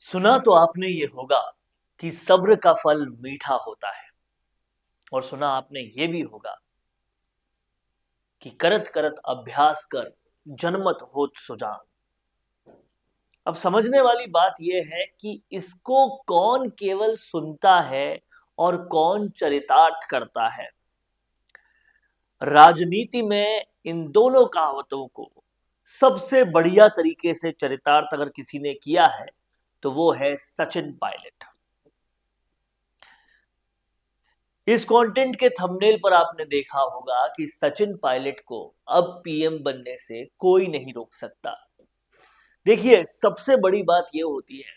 सुना तो आपने ये होगा कि सब्र का फल मीठा होता है। और सुना आपने ये भी होगा कि करत करत अभ्यास कर जनमत होत सुजान। अब समझने वाली बात यह है कि इसको कौन केवल सुनता है और कौन चरितार्थ करता है। राजनीति में इन दोनों कहावतों को सबसे बढ़िया तरीके से चरितार्थ अगर किसी ने किया है तो वो है सचिन पायलट। इस कंटेंट के थंबनेल पर आपने देखा होगा कि सचिन पायलट को अब पीएम बनने से कोई नहीं रोक सकता। देखिए, सबसे बड़ी बात यह होती है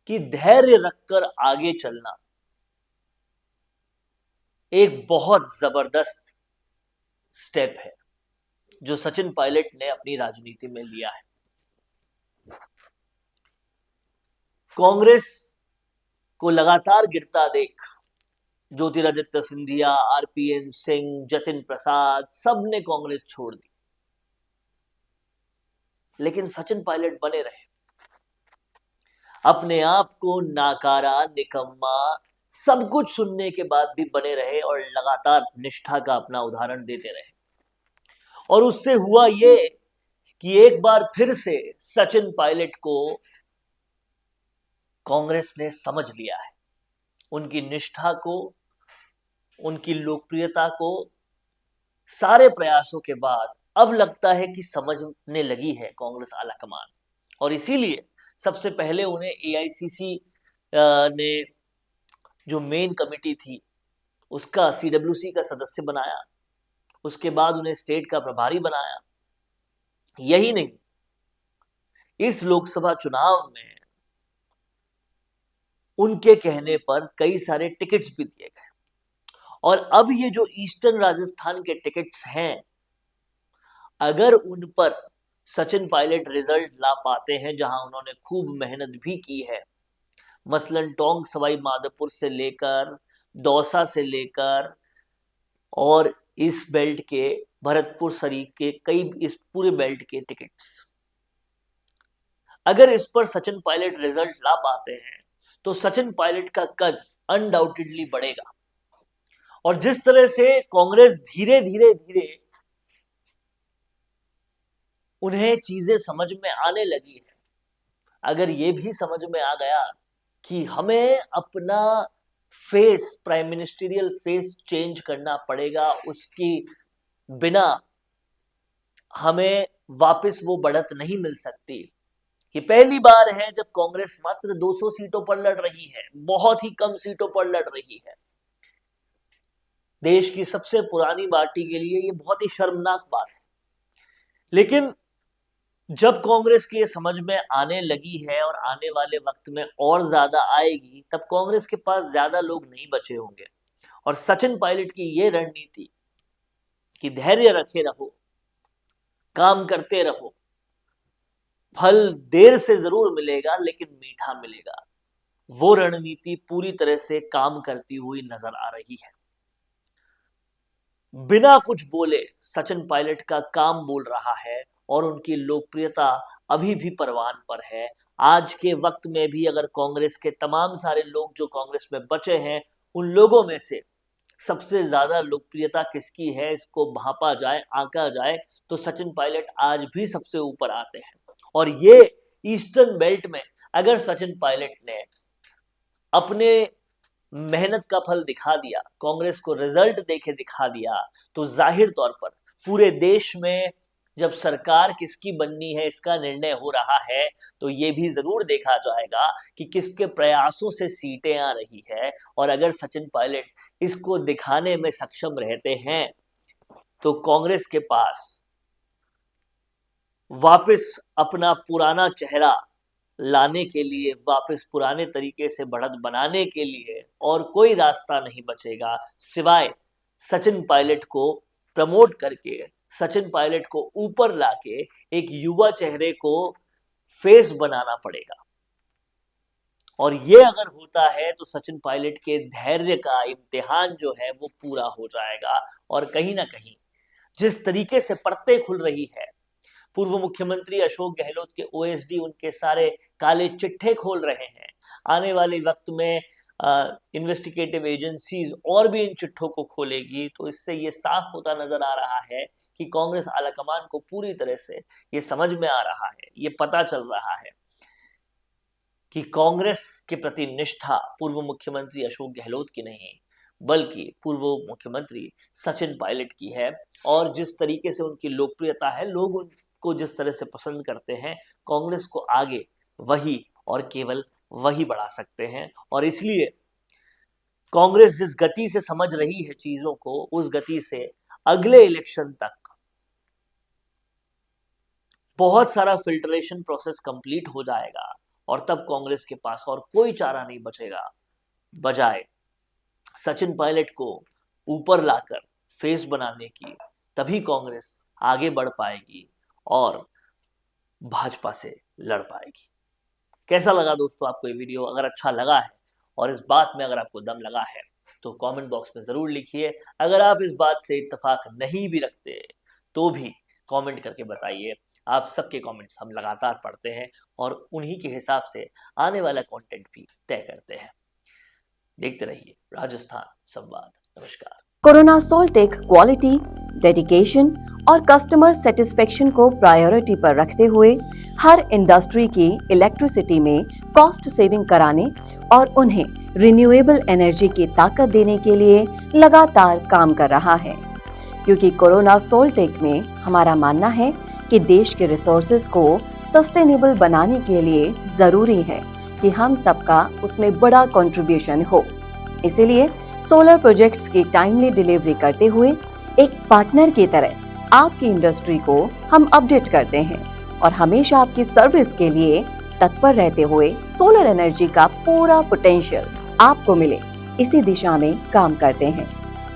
कि धैर्य रखकर आगे चलना एक बहुत जबरदस्त स्टेप है जो सचिन पायलट ने अपनी राजनीति में लिया है। कांग्रेस को लगातार गिरता देख ज्योतिरादित्य सिंधिया, आरपीएन सिंह, जतिन प्रसाद सबने कांग्रेस छोड़ दी, लेकिन सचिन पायलट बने रहे। अपने आप को नाकारा, निकम्मा सब कुछ सुनने के बाद भी बने रहे और लगातार निष्ठा का अपना उदाहरण देते रहे। और उससे हुआ ये कि एक बार फिर से सचिन पायलट को कांग्रेस ने समझ लिया है। उनकी निष्ठा को, उनकी लोकप्रियता को सारे प्रयासों के बाद अब लगता है कि समझने लगी है कांग्रेस आलाकमान। और इसीलिए सबसे पहले उन्हें एआईसीसी ने जो मेन कमेटी थी उसका सीडब्ल्यूसी का सदस्य बनाया। उसके बाद उन्हें स्टेट का प्रभारी बनाया। यही नहीं, इस लोकसभा चुनाव में उनके कहने पर कई सारे टिकट्स भी दिए गए। और अब ये जो ईस्टर्न राजस्थान के टिकट्स हैं, अगर उन पर सचिन पायलट रिजल्ट ला पाते हैं, जहां उन्होंने खूब मेहनत भी की है, मसलन टोंक सवाई माधोपुर से लेकर दौसा से लेकर और इस बेल्ट के भरतपुर सरी के कई इस पूरे बेल्ट के टिकट्स, अगर इस पर सचिन पायलट रिजल्ट ला पाते हैं तो सचिन पायलट का कद अनडाउटेडली बढ़ेगा। और जिस तरह से कांग्रेस धीरे धीरे धीरे उन्हें चीजें समझ में आने लगी है, अगर ये भी समझ में आ गया कि हमें अपना face, prime ministerial face change करना पड़ेगा, उसकी बिना हमें वापस वो बढ़त नहीं मिल सकती। ये पहली बार है जब कांग्रेस मात्र 200 सीटों पर लड़ रही है, बहुत ही कम सीटों पर लड़ रही है। देश की सबसे पुरानी पार्टी के लिए ये बहुत ही शर्मनाक बात है। लेकिन जब कांग्रेस की ये समझ में आने लगी है और आने वाले वक्त में और ज्यादा आएगी, तब कांग्रेस के पास ज्यादा लोग नहीं बचे होंगे। और सचिन पायलट की ये रणनीति कि धैर्य रखे रहो, काम करते रहो, फल देर से जरूर मिलेगा लेकिन मीठा मिलेगा, वो रणनीति पूरी तरह से काम करती हुई नजर आ रही है। बिना कुछ बोले सचिन पायलट का काम बोल रहा है और उनकी लोकप्रियता अभी भी परवान पर है। आज के वक्त में भी अगर कांग्रेस के तमाम सारे लोग जो कांग्रेस में बचे हैं, उन लोगों में से सबसे ज्यादा लोकप्रियता किसकी है इसको भांपा जाए, आंका जाए, तो सचिन पायलट आज भी सबसे ऊपर आते हैं। और ये ईस्टर्न बेल्ट में अगर सचिन पायलट ने अपने मेहनत का फल दिखा दिया, कांग्रेस को रिजल्ट देके दिखा दिया, तो जाहिर तौर पर पूरे देश में जब सरकार किसकी बननी है इसका निर्णय हो रहा है, तो ये भी जरूर देखा जाएगा कि किसके प्रयासों से सीटें आ रही है। और अगर सचिन पायलट इसको दिखाने में सक्षम रहते हैं तो कांग्रेस के पास वापस अपना पुराना चेहरा लाने के लिए, वापस पुराने तरीके से बढ़त बनाने के लिए और कोई रास्ता नहीं बचेगा सिवाय सचिन पायलट को प्रमोट करके, सचिन पायलट को ऊपर लाके एक युवा चेहरे को फेस बनाना पड़ेगा। और ये अगर होता है तो सचिन पायलट के धैर्य का इम्तिहान जो है वो पूरा हो जाएगा। और कहीं ना कहीं जिस तरीके से परतें खुल रही है, पूर्व मुख्यमंत्री अशोक गहलोत के ओएसडी उनके सारे काले चिट्ठे खोल रहे हैं। आने वाले वक्त में इन्वेस्टिगेटिव एजेंसीज और भी इन चिट्ठों को खोलेगी, तो इससे ये साफ होता नजर आ रहा है कि कांग्रेस आलाकमान को पूरी तरह से ये समझ में आ रहा है, ये पता चल रहा है कि कांग्रेस के प्रति निष्ठा पूर्व मुख्यमंत्री अशोक गहलोत की नहीं, बल्कि पूर्व मुख्यमंत्री सचिन पायलट की है। और जिस तरीके से उनकी लोकप्रियता है, लोग उनको जिस तरह से पसंद करते हैं, कांग्रेस को आगे वही और केवल वही बढ़ा सकते हैं। और इसलिए कांग्रेस जिस गति से समझ रही है चीजों को, उस गति से अगले इलेक्शन तक बहुत सारा फिल्ट्रेशन प्रोसेस कंप्लीट हो जाएगा और तब कांग्रेस के पास और कोई चारा नहीं बचेगा बजाय सचिन पायलट को ऊपर लाकर फेस बनाने की। तभी कांग्रेस आगे बढ़ पाएगी और भाजपा से लड़ पाएगी। कैसा लगा दोस्तों आपको ये वीडियो? अगर अच्छा लगा है और इस बात में अगर आपको दम लगा है तो कमेंट बॉक्स में जरूर लिखिए। अगर आप इस बात से इत्तेफाक नहीं भी रखते तो भी कमेंट करके बताइए। आप सबके कमेंट्स हम लगातार पढ़ते हैं और उन्हीं के हिसाब से आने वाला कंटेंट भी तय करते हैं। देखते रहिए राजस्थान संवाद। नमस्कार। कोरोना सोल्टेक क्वालिटी, डेडिकेशन और कस्टमर सेटिस्फेक्शन को प्रायोरिटी पर रखते हुए हर इंडस्ट्री की इलेक्ट्रिसिटी में कॉस्ट सेविंग कराने और उन्हें रिन्यूएबल एनर्जी की ताकत देने के लिए लगातार काम कर रहा है। क्योंकि कोरोना सोल्टेक में हमारा मानना है कि देश के रिसोर्सेज को सस्टेनेबल बनाने के लिए जरूरी है कि हम सबका उसमें बड़ा कंट्रीब्यूशन हो। इसीलिए सोलर प्रोजेक्ट्स की टाइमली डिलीवरी करते हुए एक पार्टनर की तरह आपकी इंडस्ट्री को हम अपडेट करते हैं और हमेशा आपकी सर्विस के लिए तत्पर रहते हुए सोलर एनर्जी का पूरा पोटेंशियल आपको मिले, इसी दिशा में काम करते हैं।